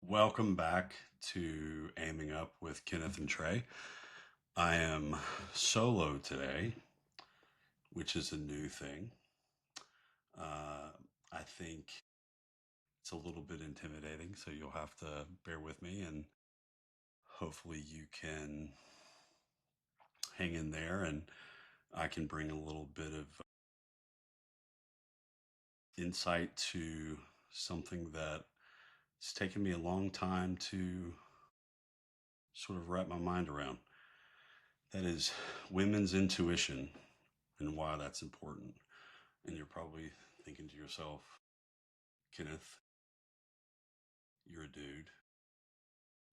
Welcome back to Aiming Up with Kenneth and Trey. I am solo today, which is a new thing. Uh, I think it's a little bit intimidating, so you'll have to bear with me and hopefully you can hang in there and I can bring a little bit of insight to something that it's taken me a long time to sort of wrap my mind around. That is women's intuition and why that's important. And you're probably thinking to yourself, Kenneth, you're a dude.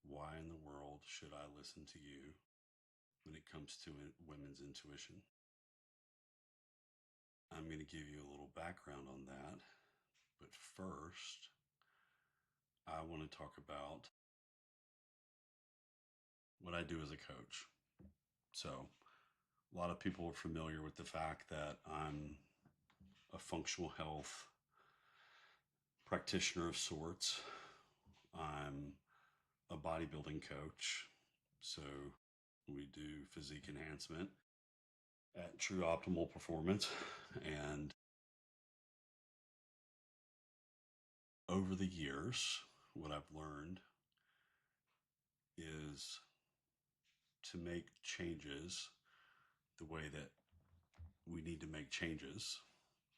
Why in the world should I listen to you when it comes to women's intuition? I'm going to give you a little background on that. But first, I want to talk about what I do as a coach. So, a lot of people are familiar with the fact that I'm a functional health practitioner of sorts. I'm a bodybuilding coach. So, we do physique enhancement at true optimal performance. And over the years, what I've learned is to make changes the way that we need to make changes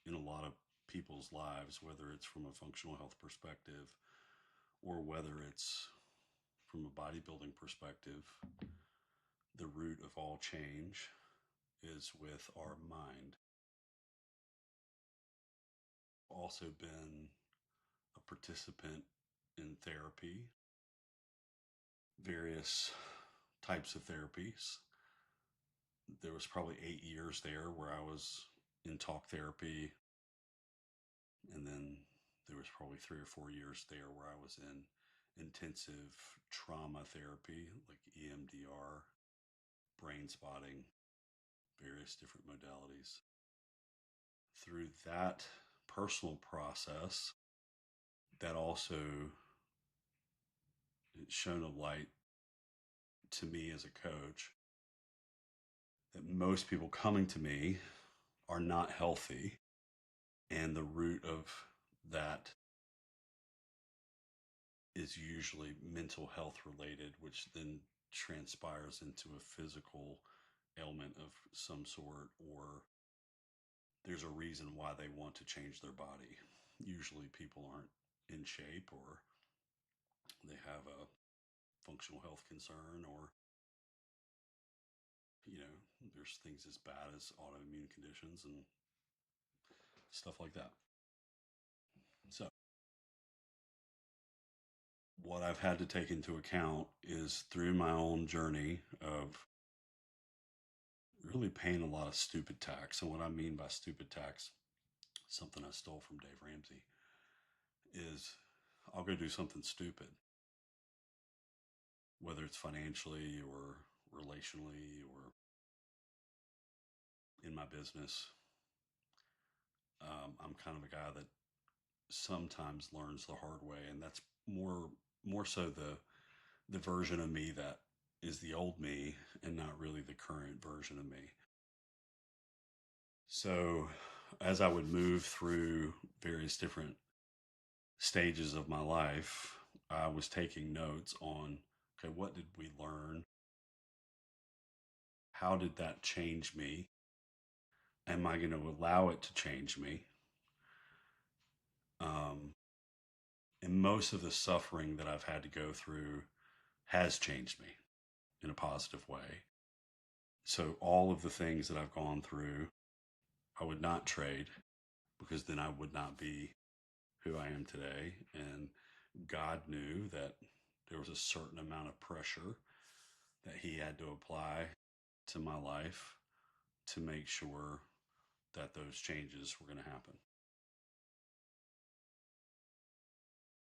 in a lot of people's lives, whether it's from a functional health perspective or whether it's from a bodybuilding perspective. The root of all change is with our mind. Also been a participant in therapy, various types of therapies. There was probably 8 years there where I was in talk therapy, and then there was probably 3 or 4 years there where I was in intensive trauma therapy, like EMDR, brain spotting, various different modalities. Through that personal process, that also shone a light to me as a coach that most people coming to me are not healthy. And the root of that is usually mental health related, which then transpires into a physical ailment of some sort, or there's a reason why they want to change their body. Usually people aren't in shape, or they have a functional health concern, or there's things as bad as autoimmune conditions and stuff like that. So what I've had to take into account is through my own journey of really paying a lot of stupid tax. And what I mean by stupid tax, something I stole from Dave Ramsey, is I'll go do something stupid, whether it's financially or relationally or in my business. I'm kind of a guy that sometimes learns the hard way, and that's more so the version of me that is the old me and not really the current version of me. So as I would move through various different stages of my life, I was taking notes on, okay, what did we learn? How did that change me? Am I going to allow it to change me? Um, and most of the suffering that I've had to go through has changed me in a positive way. So all of the things that I've gone through, I would not trade, because then I would not be who I am today. And God knew that there was a certain amount of pressure that He had to apply to my life to make sure that those changes were going to happen.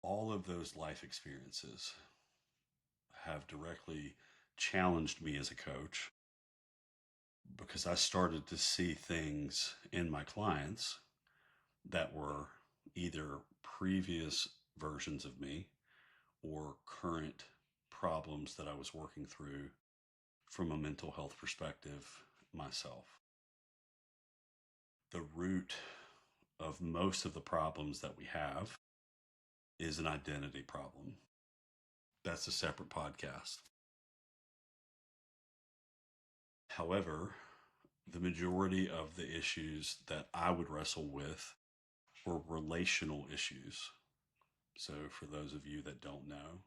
All of those life experiences have directly challenged me as a coach, because I started to see things in my clients that were either previous versions of me or current problems that I was working through from a mental health perspective myself. The root of most of the problems that we have is an identity problem. That's a separate podcast. However, the majority of the issues that I would wrestle with were relational issues. So, for those of you that don't know,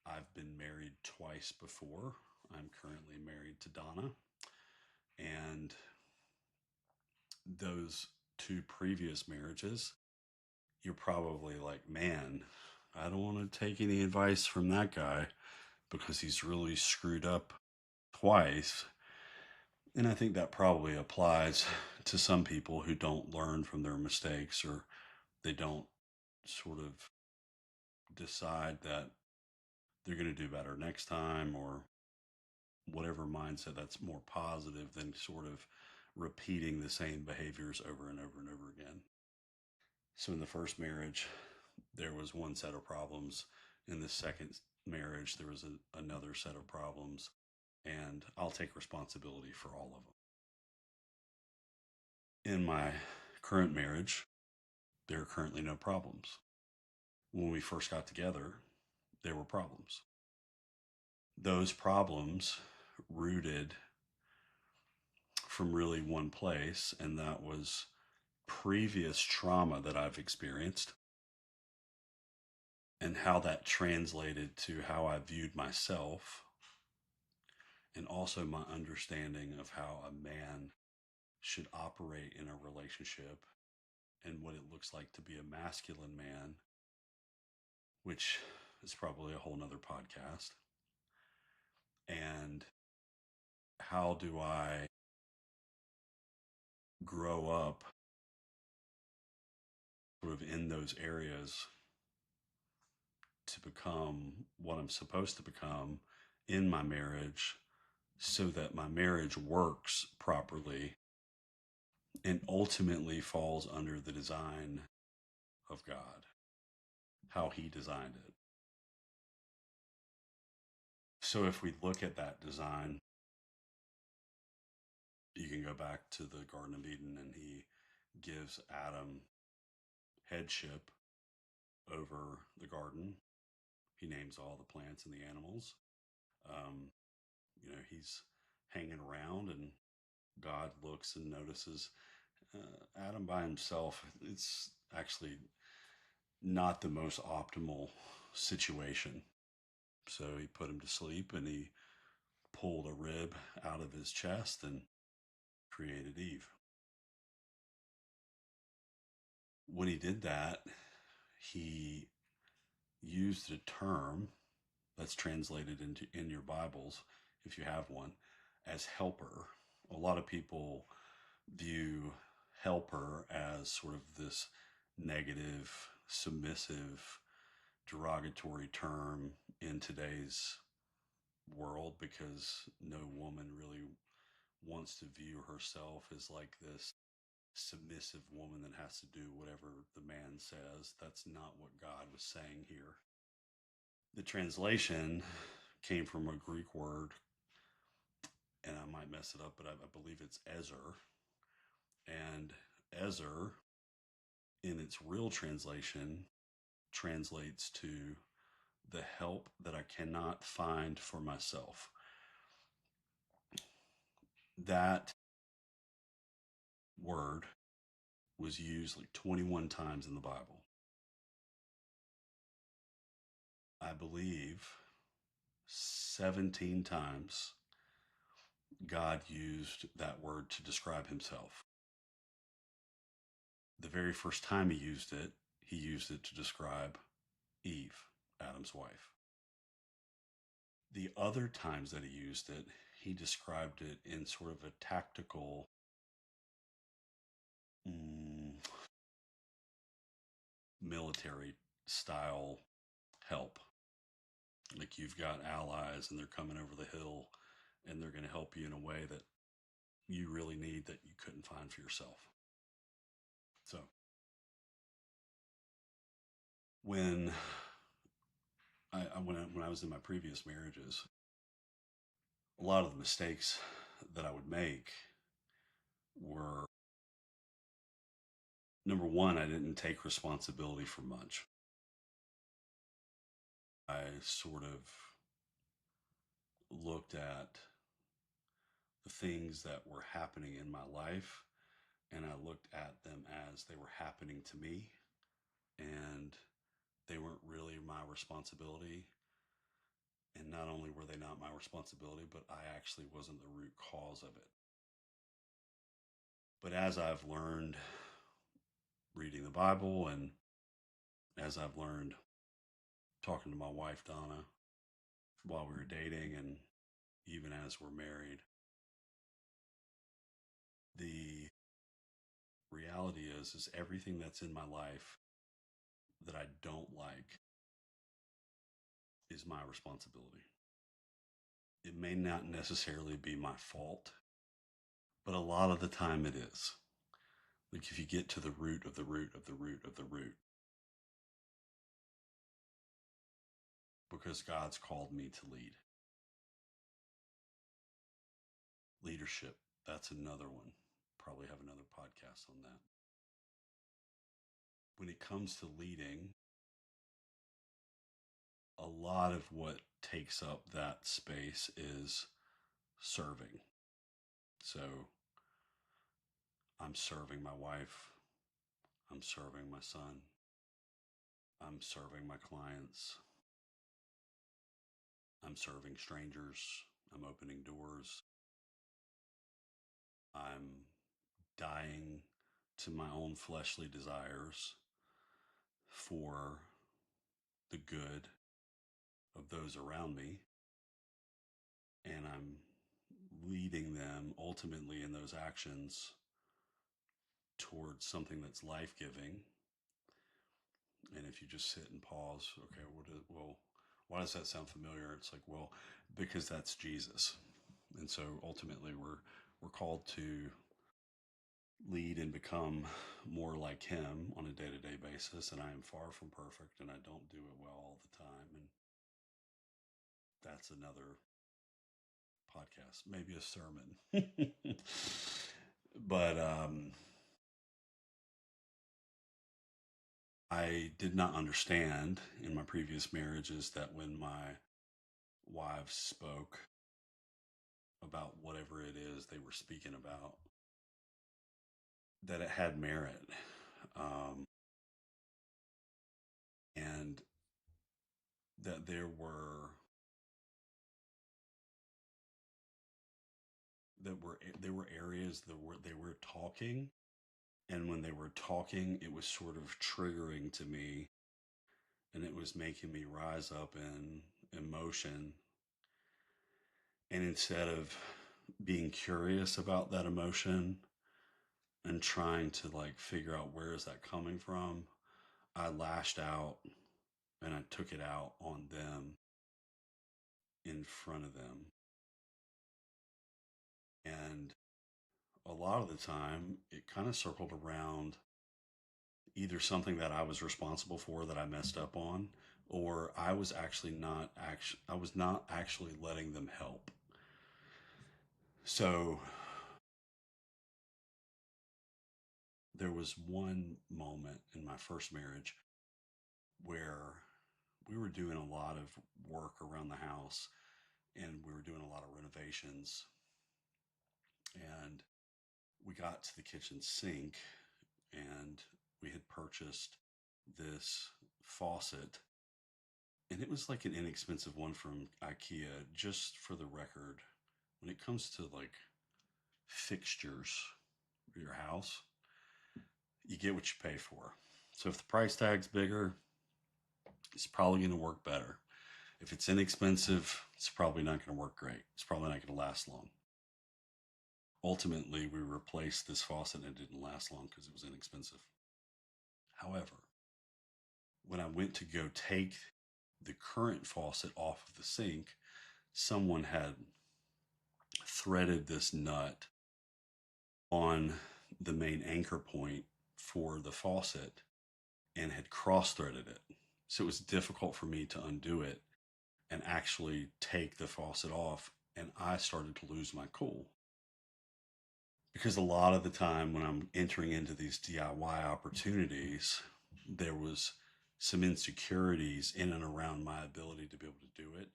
I've been married twice before. I'm currently married to Donna. And those two previous marriages, you're probably like, man, I don't want to take any advice from that guy because he's really screwed up twice. And I think that probably applies to some people who don't learn from their mistakes, or they don't sort of decide that they're going to do better next time, or whatever mindset that's more positive than sort of repeating the same behaviors over and over and over again. So in the first marriage, there was one set of problems. In the second marriage, there was another set of problems. And I'll take responsibility for all of them. In my current marriage, there are currently no problems. When we first got together, there were problems. Those problems rooted from really one place, and that was previous trauma that I've experienced and how that translated to how I viewed myself, and also my understanding of how a man should operate in a relationship and what it looks like to be a masculine man, which is probably a whole nother podcast. And how do I grow up sort of in those areas to become what I'm supposed to become in my marriage so that my marriage works properly and ultimately falls under the design of God, how He designed it. So if we look at that design, you can go back to the Garden of Eden, and He gives Adam headship over the garden. He names all the plants and the animals. Um, he's hanging around, and God looks and notices Adam by himself. It's actually not the most optimal situation. So he put him to sleep, and he pulled a rib out of his chest and created Eve. When he did that, he used a term that's translated in your Bibles, if you have one, as helper. A lot of people view helper as sort of this negative, submissive, derogatory term in today's world, because no woman really wants to view herself as like this submissive woman that has to do whatever the man says. That's not what God was saying here. The translation came from a Greek word, and I might mess it up, but I believe it's Ezer. And Ezer, in its real translation, translates to the help that I cannot find for myself. That word was used like 21 times in the Bible. I believe 17 times God used that word to describe Himself. The very first time He used it to describe Eve, Adam's wife. The other times that He used it, He described it in sort of a tactical, military style help. Like, you've got allies and they're coming over the hill and they're going to help you in a way that you really need, that you couldn't find for yourself. So when when I was in my previous marriages, a lot of the mistakes that I would make were, number one, I didn't take responsibility for much. I sort of looked at the things that were happening in my life and I looked at them as they were happening to me, and they weren't really my responsibility. And not only were they not my responsibility, but I actually wasn't the root cause of it. But as I've learned reading the Bible, and as I've learned talking to my wife, Donna, while we were dating, and even as we're married, the reality is everything that's in my life that I don't like is my responsibility. It may not necessarily be my fault, but a lot of the time it is. Like if you get to the root of the root of the root of the root, because God's called me to lead. Leadership, that's another one. Probably have another podcast on that. When it comes to leading, a lot of what takes up that space is serving. So I'm serving my wife, I'm serving my son, I'm serving my clients, I'm serving strangers, I'm opening doors, I'm dying to my own fleshly desires for the good of those around me. And I'm leading them ultimately in those actions towards something that's life giving. And if you just sit and pause, okay, why does that sound familiar? It's like, well, because that's Jesus. And so ultimately we're called to lead and become more like him on a day-to-day basis. And I am far from perfect and I don't do it well all the time. And that's another podcast, maybe a sermon. But I did not understand in my previous marriages that when my wives spoke about whatever it is they were speaking about, that it had merit. Um, and that there were areas that they were talking, and when they were talking it was sort of triggering to me, and it was making me rise up in emotion, and instead of being curious about that emotion and trying to like figure out where is that coming from, I lashed out and I took it out on them in front of them. And a lot of the time it kind of circled around either something that I was responsible for that I messed up on, or I was not actually letting them help. So there was one moment in my first marriage where we were doing a lot of work around the house and we were doing a lot of renovations, and we got to the kitchen sink and we had purchased this faucet, and it was like an inexpensive one from IKEA. Just for the record, when it comes to like fixtures for your house, you get what you pay for. So if the price tag's bigger, it's probably going to work better. If it's inexpensive, it's probably not going to work great. It's probably not going to last long. Ultimately, we replaced this faucet and it didn't last long because it was inexpensive. However, when I went to go take the current faucet off of the sink, someone had threaded this nut on the main anchor point for the faucet and had cross threaded it. So it was difficult for me to undo it. and actually take the faucet off. And I started to lose my cool because a lot of the time when I'm entering into these DIY opportunities, there was some insecurities in and around my ability to be able to do it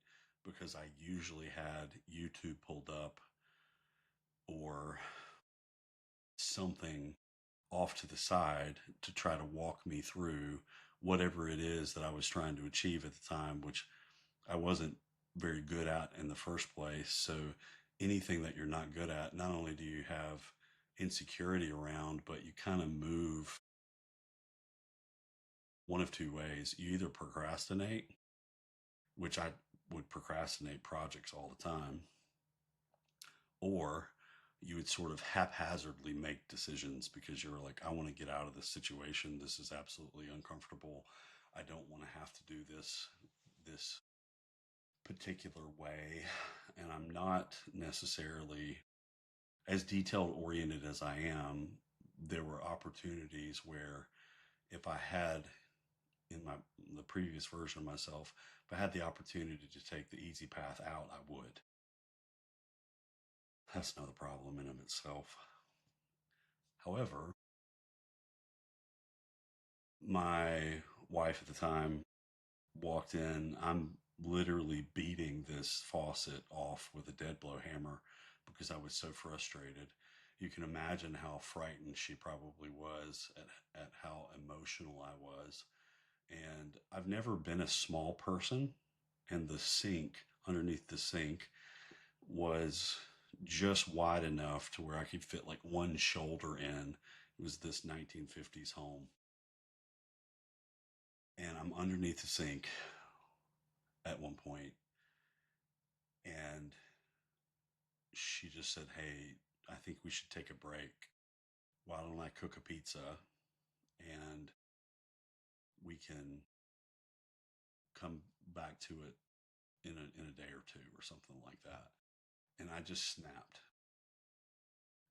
because I usually had YouTube pulled up or something off to the side to try to walk me through whatever it is that I was trying to achieve at the time, which I wasn't very good at in the first place. So anything that you're not good at, not only do you have insecurity around, but you kind of move one of two ways. You either procrastinate, which I would procrastinate projects all the time, or you would sort of haphazardly make decisions because you're like, I want to get out of this situation. This is absolutely uncomfortable. I don't want to have to do this particular way. And I'm not necessarily as detailed oriented as I am. There were opportunities where if I had in the previous version of myself, if I had the opportunity to take the easy path out, I would. That's not a problem in of itself. However, my wife at the time walked in. I'm literally beating this faucet off with a dead blow hammer because I was so frustrated. You can imagine how frightened she probably was at how emotional I was. And I've never been a small person, and the sink underneath the sink was just wide enough to where I could fit like one shoulder in. It was this 1950s home. And I'm underneath the sink at one point, and she just said, "Hey, I think we should take a break. Why don't I cook a pizza and we can come back to it in a day or two or something like that?" And I just snapped.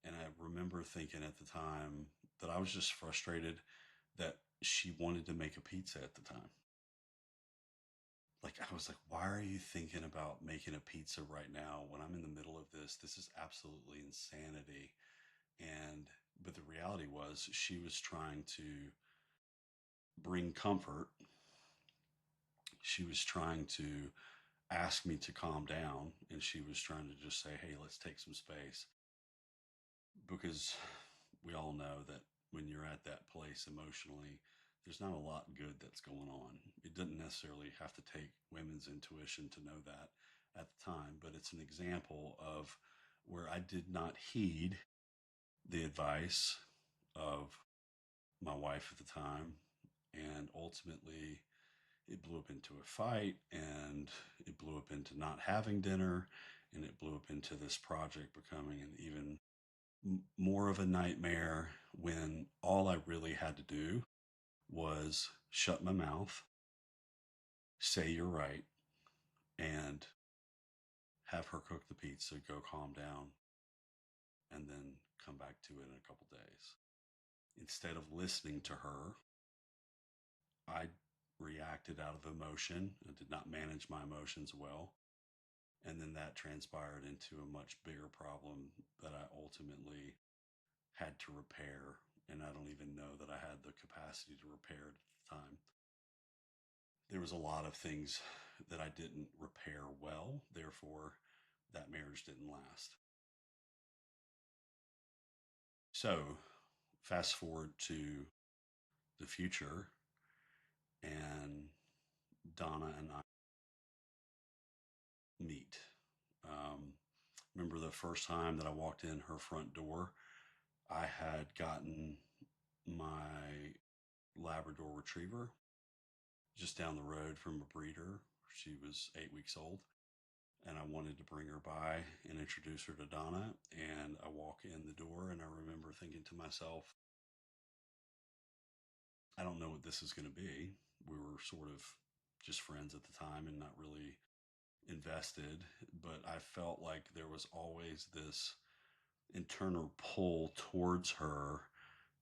And I remember thinking at the time that I was just frustrated that she wanted to make a pizza at the time. Like, I was like, why are you thinking about making a pizza right now when I'm in the middle of this? This is absolutely insanity. And, but the reality was, she was trying to bring comfort. She was trying to ask me to calm down. And she was trying to just say, hey, let's take some space. Because we all know that when you're at that place emotionally, there's not a lot good that's going on. It doesn't necessarily have to take women's intuition to know that at the time, but it's an example of where I did not heed the advice of my wife at the time. And ultimately, it blew up into a fight, and it blew up into not having dinner, and it blew up into this project becoming an even more of a nightmare when all I really had to do was shut my mouth, say you're right, and have her cook the pizza, go calm down, and then come back to it in a couple days. Instead of listening to her, I reacted out of emotion. I did not manage my emotions well. And then that transpired into a much bigger problem that I ultimately had to repair. And I don't even know that I had the capacity to repair it at the time. There was a lot of things that I didn't repair well. Therefore, that marriage didn't last. So, fast forward to the future, and Donna and I meet. Um, Remember the first time that I walked in her front door? I had gotten my Labrador Retriever just down the road from a breeder. She was 8 weeks old, and I wanted to bring her by and introduce her to Donna. And I walk in the door, and I remember thinking to myself, I don't know what this is going to be. We were sort of just friends at the time and not really invested, but I felt like there was always this internal pull towards her,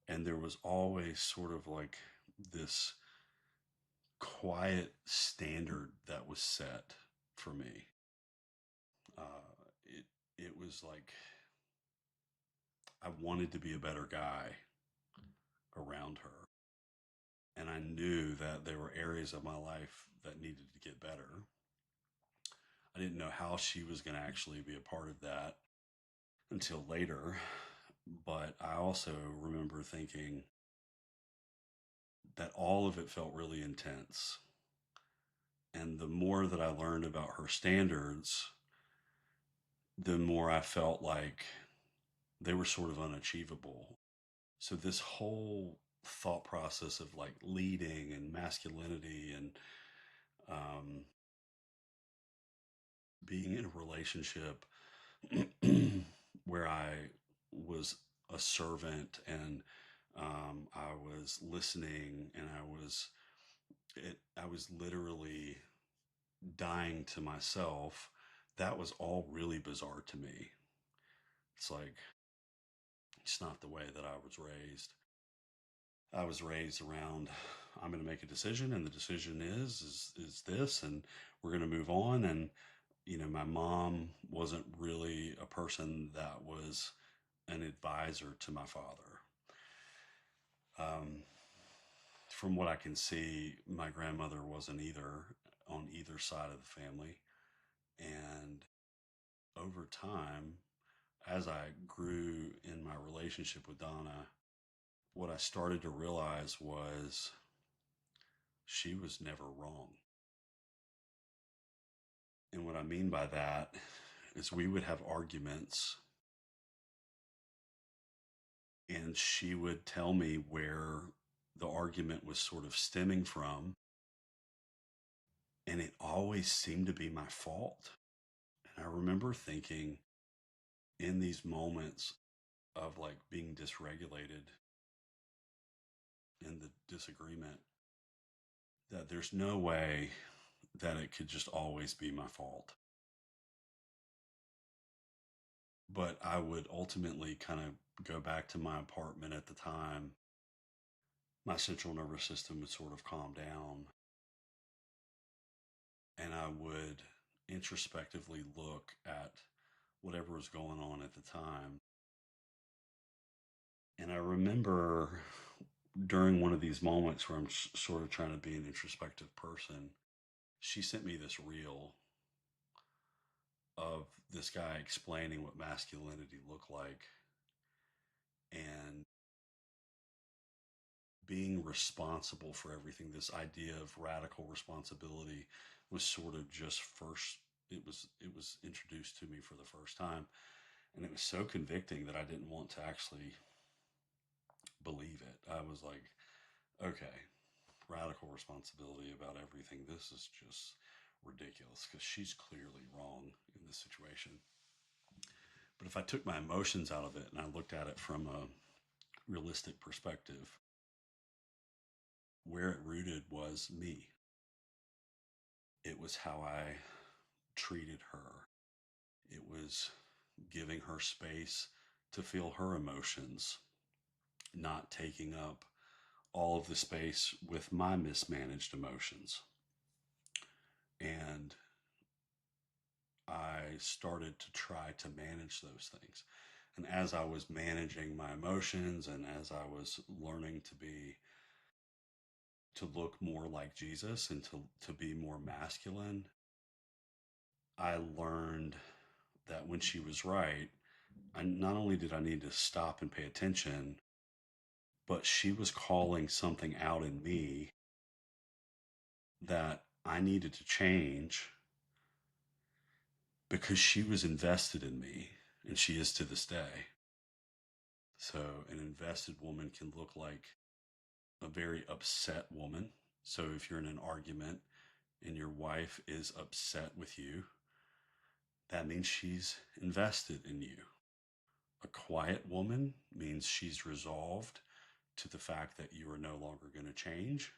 and there was always sort of like this quiet standard that was set. for me. It it was like I wanted to be a better guy around her, and I knew that there were areas of my life that needed to get better. I didn't know how she was going to actually be a part of that until later, but I also remember thinking that all of it felt really intense. And the more that I learned about her standards, the more I felt like they were sort of unachievable. So, this whole thought process of like leading and masculinity and um, being in a relationship where I was a servant and I was listening and I was literally dying to myself. That was all really bizarre to me. It's like it's not the way that I was raised. I was raised around I'm going to make a decision and the decision is this and we're going to move on. And my mom wasn't really a person that was an advisor to my father. Um, from what I can see, my grandmother wasn't either on either side of the family. And over time, as I grew in my relationship with Donna, what I started to realize was she was never wrong. And what I mean by that is we would have arguments and she would tell me where the argument was sort of stemming from. And it always seemed to be my fault. And I remember thinking in these moments of like being dysregulated in the disagreement that there's no way that it could just always be my fault. But I would ultimately kind of go back to my apartment at the time. My central nervous system would sort of calm down and I would introspectively look at whatever was going on at the time. And I remember during one of these moments where I'm sort of trying to be an introspective person, she sent me this reel of this guy explaining what masculinity looked like and being responsible for everything. This idea of radical responsibility was sort of just first it was introduced to me for the first time, and it was so convicting that I didn't want to actually believe it. I was like, okay, radical responsibility about everything. This is just ridiculous because she's clearly wrong in this situation. But if I took my emotions out of it and I looked at it from a realistic perspective, where it rooted was me. It was how I treated her. It was giving her space to feel her emotions, not taking up all of the space with my mismanaged emotions. And I started to try to manage those things. And as I was managing my emotions and as I was learning to look more like Jesus and to be more masculine, I learned that when she was right, not only did I need to stop and pay attention, but she was calling something out in me that I needed to change because she was invested in me and she is to this day. So, an invested woman can look like a very upset woman. So, if you're in an argument and your wife is upset with you, that means she's invested in you. A quiet woman means she's resolved to the fact that you are no longer going to change.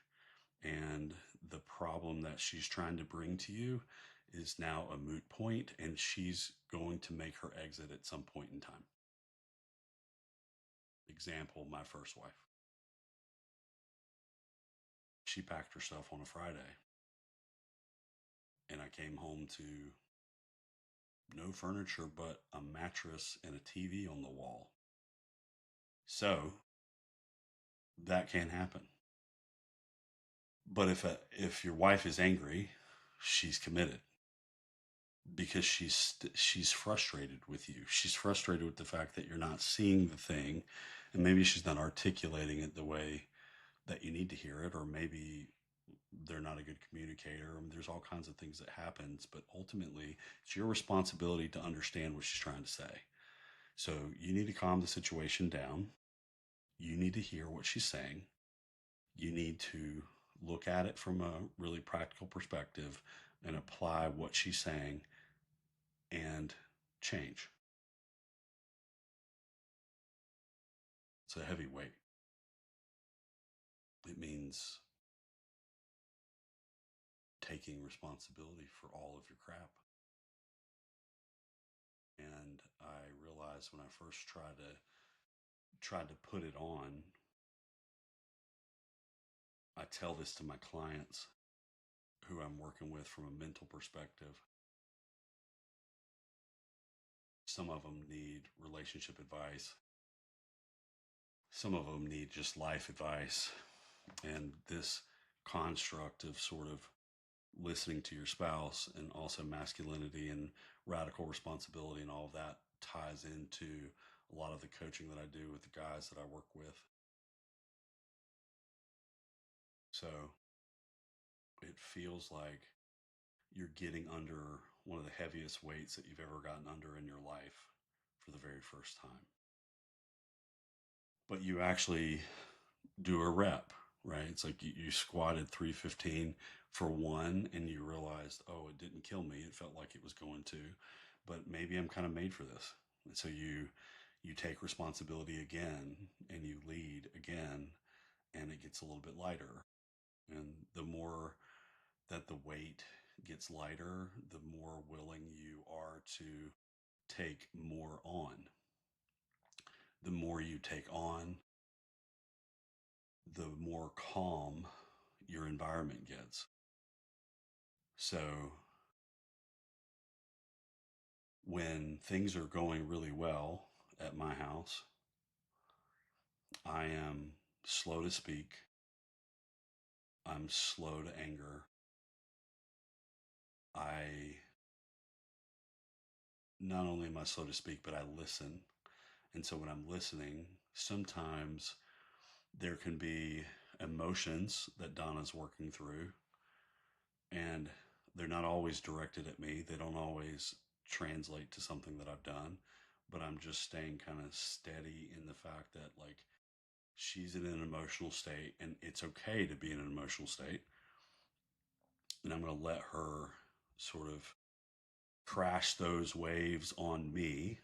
And the problem that she's trying to bring to you is now a moot point, and she's going to make her exit at some point in time. Example, my first wife. She packed herself on a Friday, and I came home to no furniture but a mattress and a TV on the wall. So that can happen. But if your wife is angry, she's committed because she's frustrated with you. She's frustrated with the fact that you're not seeing the thing, and maybe she's not articulating it the way that you need to hear it, or maybe they're not a good communicator. I mean, there's all kinds of things that happens, but ultimately, it's your responsibility to understand what she's trying to say. So you need to calm the situation down. You need to hear what she's saying. You need to look at it from a really practical perspective and apply what she's saying and change. It's a heavy weight. It means taking responsibility for all of your crap. And I realized when I first tried to put it on, I tell this to my clients who I'm working with from a mental perspective. Some of them need relationship advice. Some of them need just life advice. And this construct of sort of listening to your spouse and also masculinity and radical responsibility and all of that ties into a lot of the coaching that I do with the guys that I work with. So it feels like you're getting under one of the heaviest weights that you've ever gotten under in your life for the very first time. But you actually do a rep, right? It's like you squatted 315 for one and you realized, oh, it didn't kill me. It felt like it was going to, but maybe I'm kind of made for this. And so you take responsibility again and you lead again and it gets a little bit lighter. And the more that the weight gets lighter, the more willing you are to take more on. The more you take on, the more calm your environment gets. So when things are going really well at my house, I am slow to speak. I'm slow to anger. I not only am I slow to speak, but I listen. And so when I'm listening, sometimes there can be emotions that Donna's working through, and they're not always directed at me. They don't always translate to something that I've done, but I'm just staying kind of steady in the fact that, like, she's in an emotional state and it's okay to be in an emotional state. And I'm going to let her sort of crash those waves on me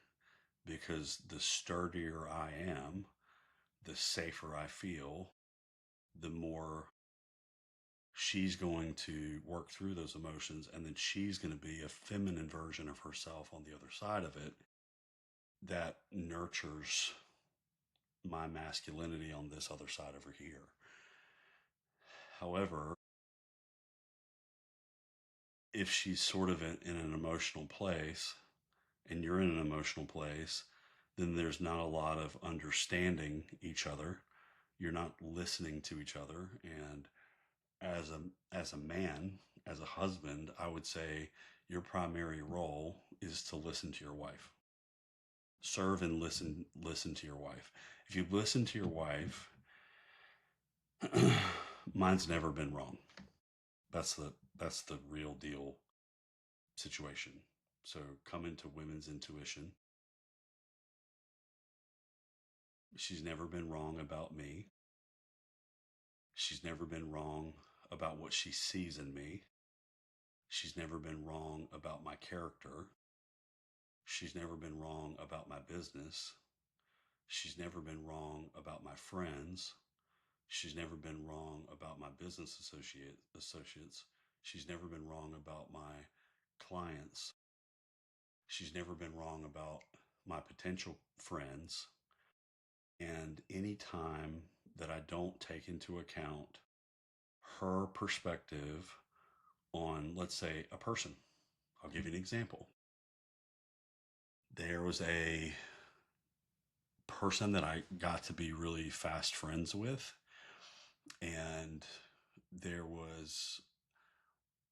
because the sturdier I am, the safer I feel, the more she's going to work through those emotions. And then she's going to be a feminine version of herself on the other side of it that nurtures my masculinity on this other side over here. However, if she's sort of in an emotional place and you're in an emotional place, then there's not a lot of understanding each other. You're not listening to each other. And as a man, as a husband, I would say your primary role is to listen to your wife. Serve and listen to your wife. If you listen to your wife, mine's never been wrong. That's the real deal situation. So come into women's intuition. She's never been wrong about me. She's never been wrong about what she sees in me. She's never been wrong about my character. She's never been wrong about my business. She's never been wrong about my friends. She's never been wrong about my business associates. She's never been wrong about my clients. She's never been wrong about my potential friends. And any time that I don't take into account her perspective on, let's say, a person. I'll give you an example. There was a person that I got to be really fast friends with, and there was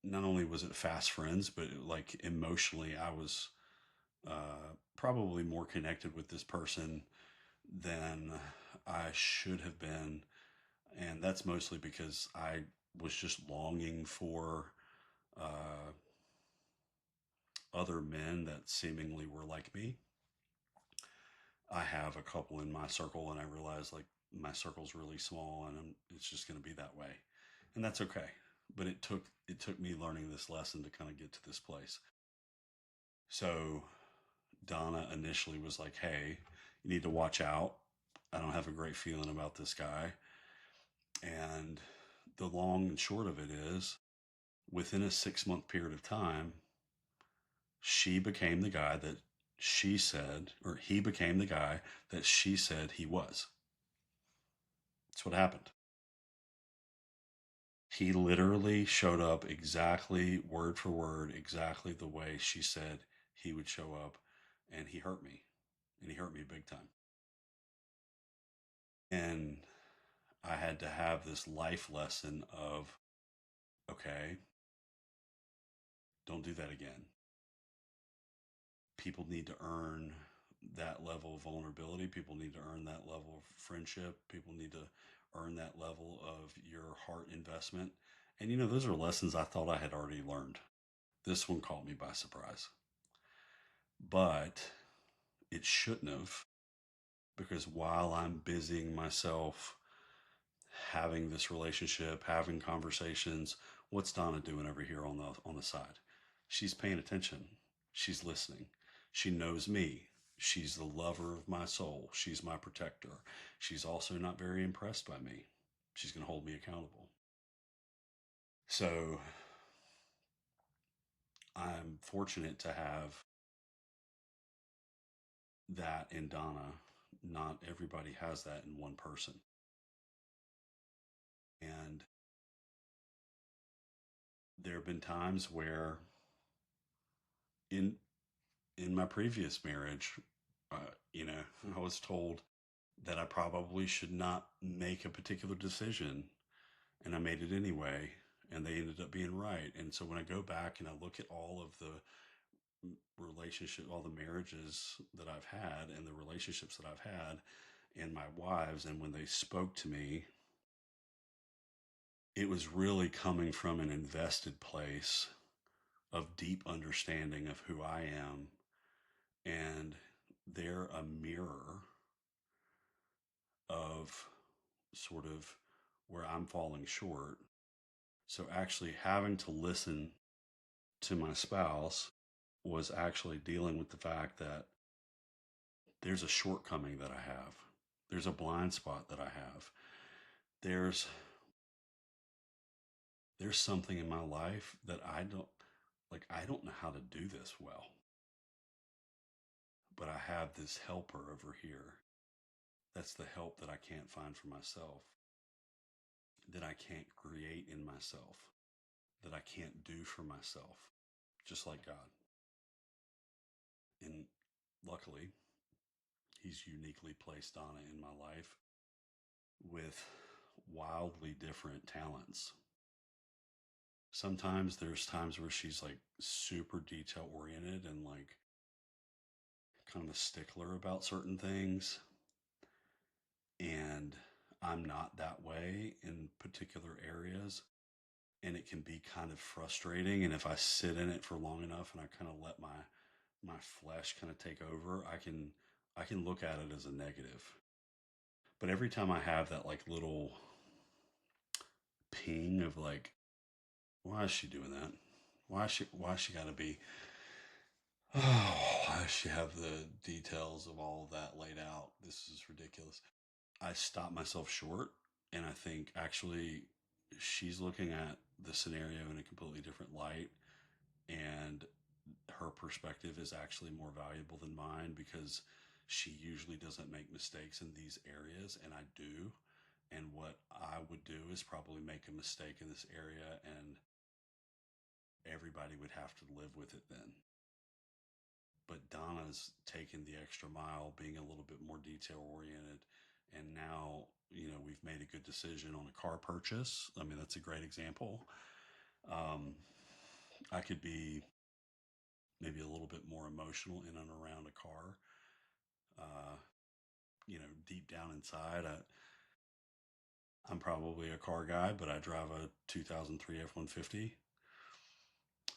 not only was it fast friends, but like emotionally, I was probably more connected with this person than I should have been. And that's mostly because I was just longing for uh, other men that seemingly were like me. I have a couple in my circle, and I realize like my circle's really small, and it's just going to be that way, and that's okay. But it took me learning this lesson to kind of get to this place. So Donna initially was like, "Hey, you need to watch out. I don't have a great feeling about this guy." And the long and short of it is, within a 6 month period of time, she became the guy that she said, or he became the guy that she said he was. That's what happened. He literally showed up exactly word for word, exactly the way she said he would show up. And he hurt me. And he hurt me big time. And I had to have this life lesson of, okay, don't do that again. People need to earn that level of vulnerability. People need to earn that level of friendship. People need to earn that level of your heart investment. And those are lessons I thought I had already learned. This one caught me by surprise. But it shouldn't have, because while I'm busying myself having this relationship, having conversations, what's Donna doing over here on the side? She's paying attention. She's listening. She knows me. She's the lover of my soul. She's my protector. She's also not very impressed by me. She's going to hold me accountable. So I'm fortunate to have that in Donna. Not everybody has that in one person. And there have been times where in in my previous marriage, you know, I was told that I probably should not make a particular decision, and I made it anyway, and they ended up being right. And so when I go back and I look at all of the relationship, all the marriages that I've had, and the relationships that I've had, and my wives, and when they spoke to me, it was really coming from an invested place of deep understanding of who I am, and they're a mirror of sort of where I'm falling short. So actually having to listen to my spouse was actually dealing with the fact that there's a shortcoming that I have. There's a blind spot that I have. There's there's something in my life that I don't know how to do this well. But I have this helper over here. That's the help that I can't find for myself, that I can't create in myself, that I can't do for myself, just like God. And luckily, He's uniquely placed Donna in my life with wildly different talents. Sometimes there's times where she's like super detail oriented and like kind of a stickler about certain things. And I'm not that way in particular areas. And it can be kind of frustrating. And if I sit in it for long enough and I kind of let my flesh kind of take over, I can look at it as a negative. But every time I have that like little ping of like, why is she doing that? Why she got to be? Oh, why does she have the details of all of that laid out? This is ridiculous. I stop myself short, and I think actually she's looking at the scenario in a completely different light, and her perspective is actually more valuable than mine because she usually doesn't make mistakes in these areas, and I do. And what I would do is probably make a mistake in this area, and everybody would have to live with it then. But Donna's taken the extra mile, being a little bit more detail oriented. And now, we've made a good decision on a car purchase. I mean, that's a great example. Um, I could be maybe a little bit more emotional in and around a car. Uh, Deep down inside, I'm probably a car guy, but I drive a 2003 F-150.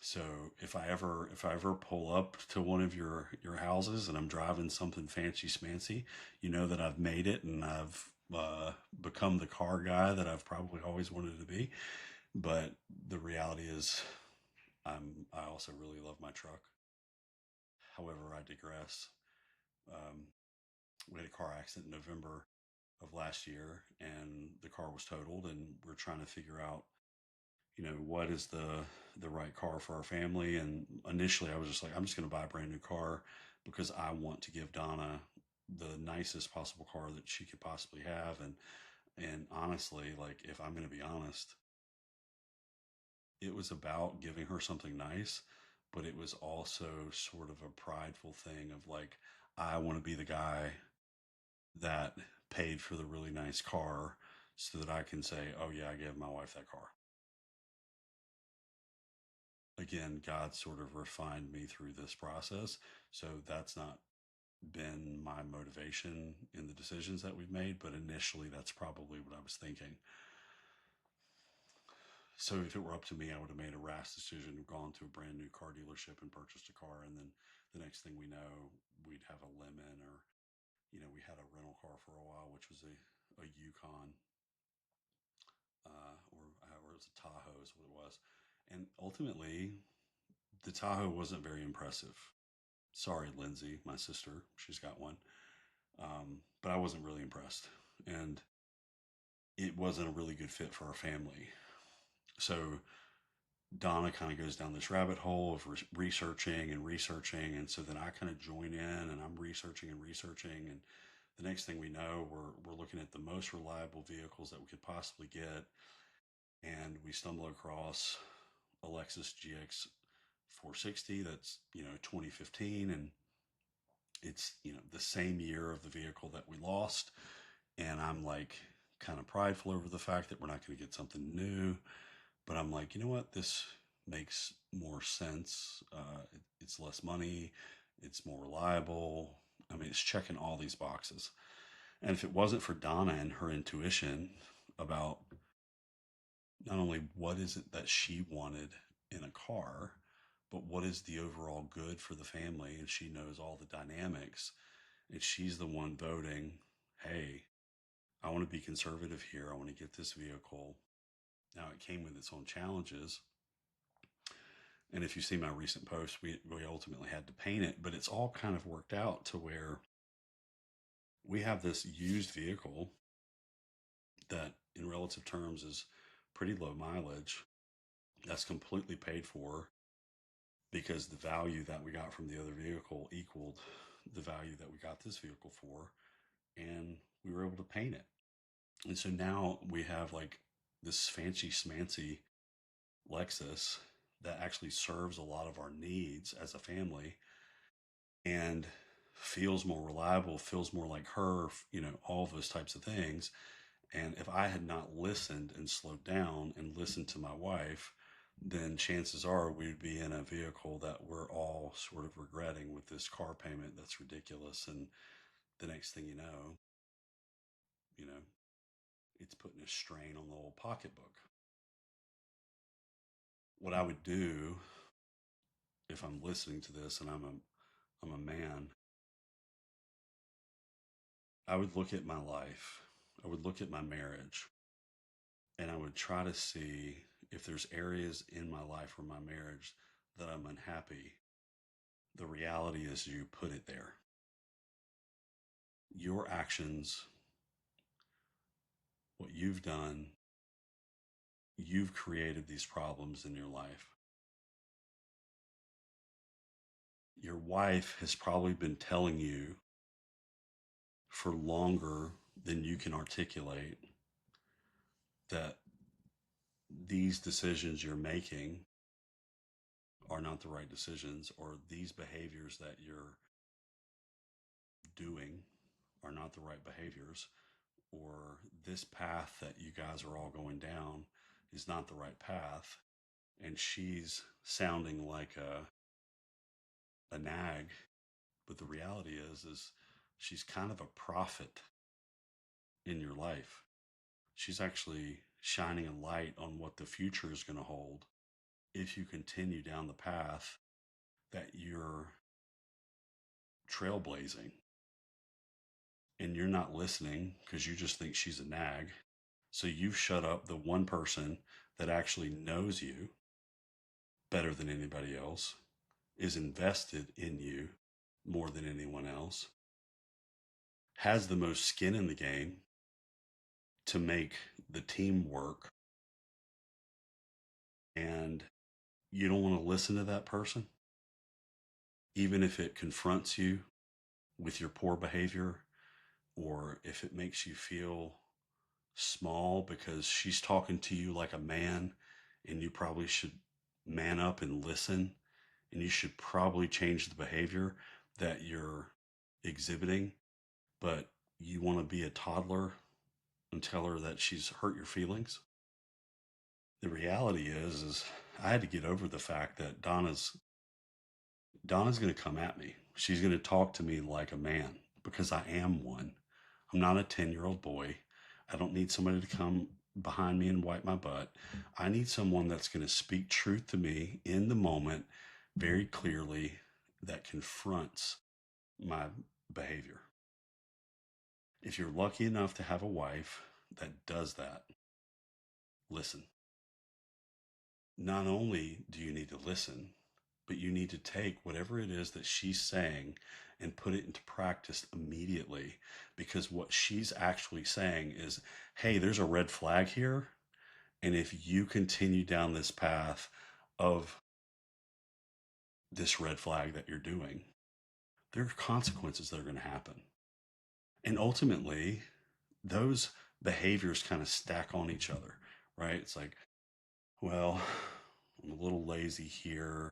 So if I ever pull up to one of your houses and I'm driving something fancy smancy, you know that I've made it and I've become the car guy that I've probably always wanted to be. But the reality is, I also really love my truck. However, I digress. Um, we had a car accident in November of last year, and the car was totaled, and we're trying to figure out, what is the right car for our family. And initially, I was just like, I'm just going to buy a brand new car because I want to give Donna the nicest possible car that she could possibly have. And honestly, like, if I'm going to be honest, it was about giving her something nice, but it was also sort of a prideful thing of like, I want to be the guy that paid for the really nice car so that I can say, oh, yeah, I gave my wife that car. Again, God sort of refined me through this process. So that's not been my motivation in the decisions that we've made, but initially that's probably what I was thinking. So if it were up to me, I would have made a rash decision and gone to a brand new car dealership and purchased a car. And then the next thing we know, we'd have a lemon, or, we had a rental car for a while, which was a Yukon, or it was a Tahoe is what it was. And ultimately, the Tahoe wasn't very impressive. Sorry, Lindsay, my sister, she's got one. But I wasn't really impressed. And it wasn't a really good fit for our family. So Donna kind of goes down this rabbit hole of researching and researching. And so then I kind of join in and I'm researching and researching. And the next thing we know, we're looking at the most reliable vehicles that we could possibly get. And we stumble across a Lexus GX 460 that's, 2015. And it's, the same year of the vehicle that we lost. And I'm like kind of prideful over the fact that we're not going to get something new. But I'm like, you know what? This makes more sense. It's less money. It's more reliable. I mean, it's checking all these boxes. And if it wasn't for Donna and her intuition about not only what is it that she wanted in a car, but what is the overall good for the family, and she knows all the dynamics, and she's the one voting, hey, I want to be conservative here. I want to get this vehicle. Now, it came with its own challenges. And if you see my recent post, we ultimately had to paint it, but it's all kind of worked out to where we have this used vehicle that, in relative terms, is pretty low mileage. That's completely paid for because the value that we got from the other vehicle equaled the value that we got this vehicle for. And we were able to paint it. And so now we have like this fancy smancy Lexus that actually serves a lot of our needs as a family and feels more reliable, feels more like her, all of those types of things. And if I had not listened and slowed down and listened to my wife, then chances are we'd be in a vehicle that we're all sort of regretting with this car payment that's ridiculous. And the next thing you know, it's putting a strain on the old pocketbook. What I would do if I'm listening to this and I'm a man, I would look at my life, I would look at my marriage, and I would try to see if there's areas in my life or my marriage that I'm unhappy. The reality is you put it there. Your actions, what you've done, you've created these problems in your life. Your wife has probably been telling you for longer than you can articulate that these decisions you're making are not the right decisions, or these behaviors that you're doing are not the right behaviors, or this path that you guys are all going down is not the right path. And she's sounding like a nag, but the reality is she's kind of a prophet in your life. She's actually shining a light on what the future is going to hold if you continue down the path that you're trailblazing, and you're not listening because you just think she's a nag. So you've shut up the one person that actually knows you better than anybody else, is invested in you more than anyone else, has the most skin in the game to make the team work, and you don't want to listen to that person, even if it confronts you with your poor behavior, or if it makes you feel small because she's talking to you like a man, and you probably should man up and listen, and you should probably change the behavior that you're exhibiting, but you want to be a toddler and tell her that she's hurt your feelings. The reality is I had to get over the fact that Donna's going to come at me. She's going to talk to me like a man because I am one. I'm not a 10-year-old boy. I don't need somebody to come behind me and wipe my butt. I need someone that's going to speak truth to me in the moment very clearly, that confronts my behavior. If you're lucky enough to have a wife that does that, listen. Not only do you need to listen, but you need to take whatever it is that she's saying and put it into practice immediately, because what she's actually saying is, hey, there's a red flag here. And if you continue down this path of this red flag that you're doing, there are consequences that are going to happen. And ultimately, those behaviors kind of stack on each other, right? It's like, well, I'm a little lazy here.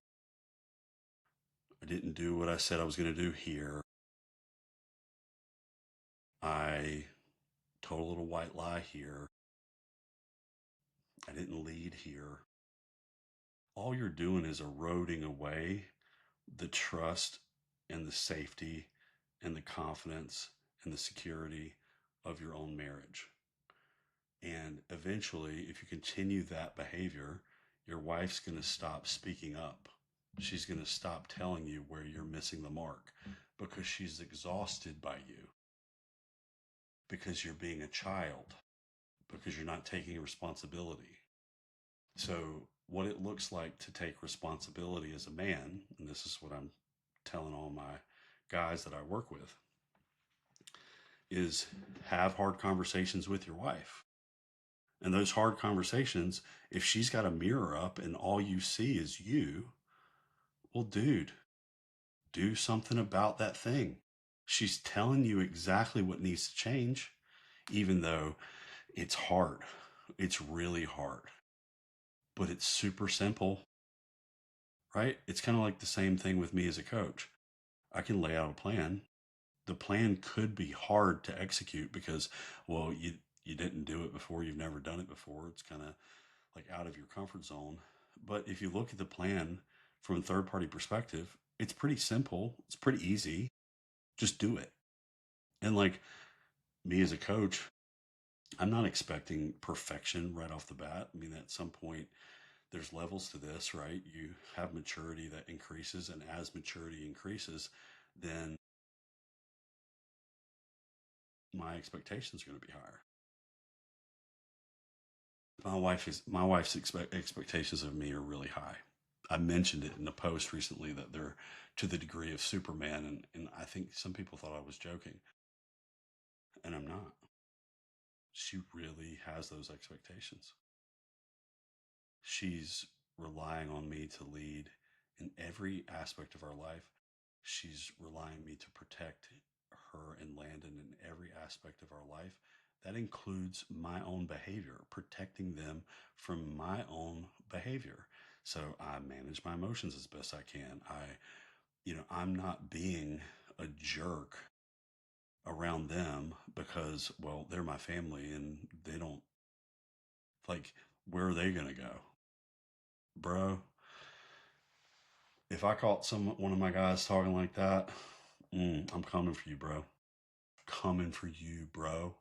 I didn't do what I said I was going to do here. I told a little white lie here. I didn't lead here. All you're doing is eroding away the trust and the safety and the confidence and the security of your own marriage. And eventually, if you continue that behavior, your wife's going to stop speaking up. She's going to stop telling you where you're missing the mark because she's exhausted by you, because you're being a child, because you're not taking responsibility. So, what it looks like to take responsibility as a man, and this is what I'm telling all my guys that I work with, is have hard conversations with your wife. And those hard conversations, if she's got a mirror up and all you see is you, well, dude, do something about that thing. She's telling you exactly what needs to change, even though it's hard. It's really hard, but it's super simple, right? It's kind of like the same thing with me as a coach. I can lay out a plan. The plan could be hard to execute because, well, you didn't do it before, you've never done it before. It's kind of like out of your comfort zone. But if you look at the plan from a third party perspective, it's pretty simple. It's pretty easy. Just do it. And like me as a coach, I'm not expecting perfection right off the bat. I mean, at some point, there's levels to this, right? You have maturity that increases, and as maturity increases, then my expectations are going to be higher. My wife's expectations of me are really high. I mentioned it in a post recently that they're to the degree of Superman, and I think some people thought I was joking, and I'm not. She really has those expectations. She's relying on me to lead in every aspect of our life. She's relying me to protect her and Landon in every aspect of our life. That includes my own behavior, protecting them from my own behavior. So I manage my emotions as best I can. I'm not being a jerk around them because, well, they're my family and they don't, like, where are they going to go? Bro, if I caught one of my guys talking like that, I'm coming for you, bro. Coming for you, bro.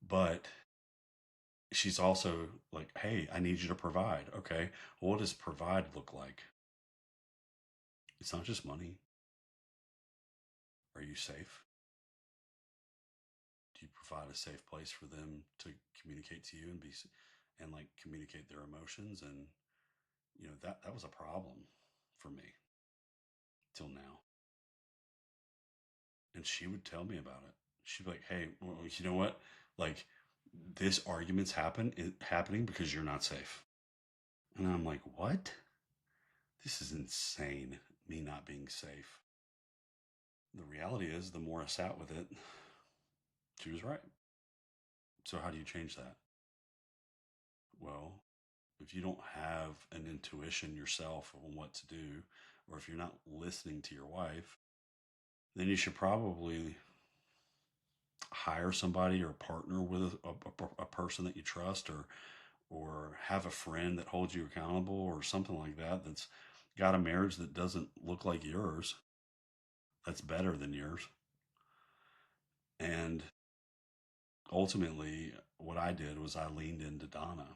But she's also like, hey, I need you to provide. Okay. Well, what does provide look like? It's not just money. Are you safe? Do you provide a safe place for them to communicate to you and like communicate their emotions? And that was a problem for me till now. And she would tell me about it. She'd be like, hey, well, you know what? Like, this argument's happening because you're not safe. And I'm like, what? This is insane. Me not being safe. The reality is, the more I sat with it, she was right. So how do you change that? Well, if you don't have an intuition yourself on what to do, or if you're not listening to your wife, then you should probably hire somebody or partner with a person that you trust, or have a friend that holds you accountable or something like that, that's got a marriage that doesn't look like yours, that's better than yours. And ultimately, what I did was I leaned into Donna.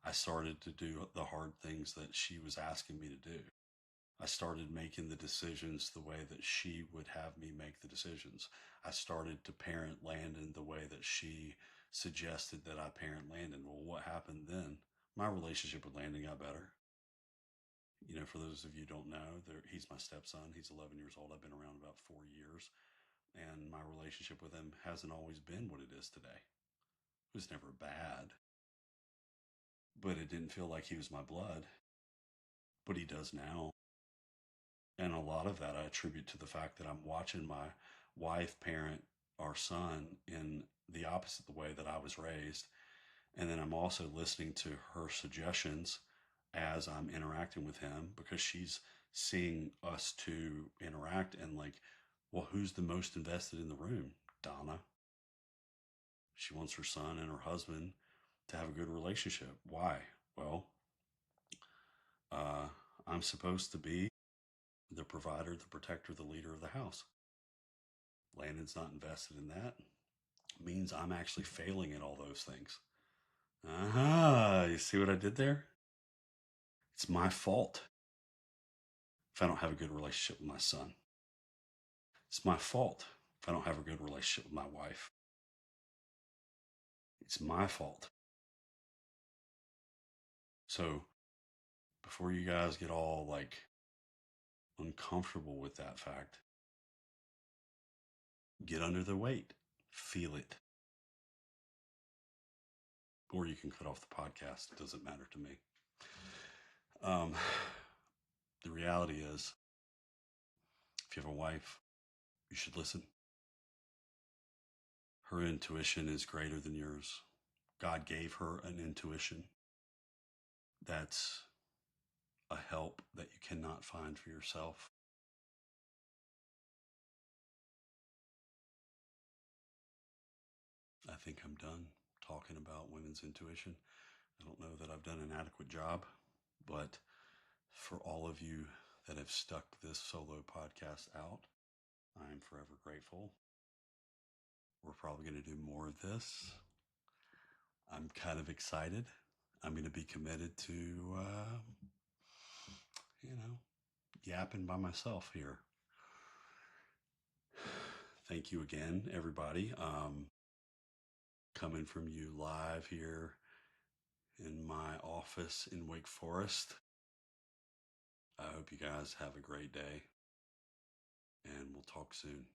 I started to do the hard things that she was asking me to do. I started making the decisions the way that she would have me make the decisions. I started to parent Landon the way that she suggested that I parent Landon. Well, what happened then? My relationship with Landon got better. For those of you who don't know, he's my stepson. He's 11 years old. I've been around about 4 years, and my relationship with him hasn't always been what it is today. It was never bad, but it didn't feel like he was my blood, but he does now. And a lot of that I attribute to the fact that I'm watching my wife parent our son in the opposite the way that I was raised. And then I'm also listening to her suggestions as I'm interacting with him, because she's seeing us two interact and like, well, who's the most invested in the room? Donna. She wants her son and her husband to have a good relationship. Why? Well, uh, I'm supposed to be the provider, the protector, the leader of the house. Landon's not invested in that. Means I'm actually failing at all those things. You see what I did there? It's my fault if I don't have a good relationship with my son. It's my fault if I don't have a good relationship with my wife. It's my fault. So before you guys get all like uncomfortable with that fact, get under the weight, feel it. Or you can cut off the podcast. It doesn't matter to me. The reality is, if you have a wife, you should listen. Her intuition is greater than yours. God gave her an intuition that's a help that you cannot find for yourself. I think I'm done talking about women's intuition. I don't know that I've done an adequate job, but for all of you that have stuck this solo podcast out, I'm forever grateful. We're probably going to do more of this. I'm kind of excited. I'm going to be committed to, yapping by myself here. Thank you again, everybody. Coming from you live here in my office in Wake Forest. I hope you guys have a great day, and we'll talk soon.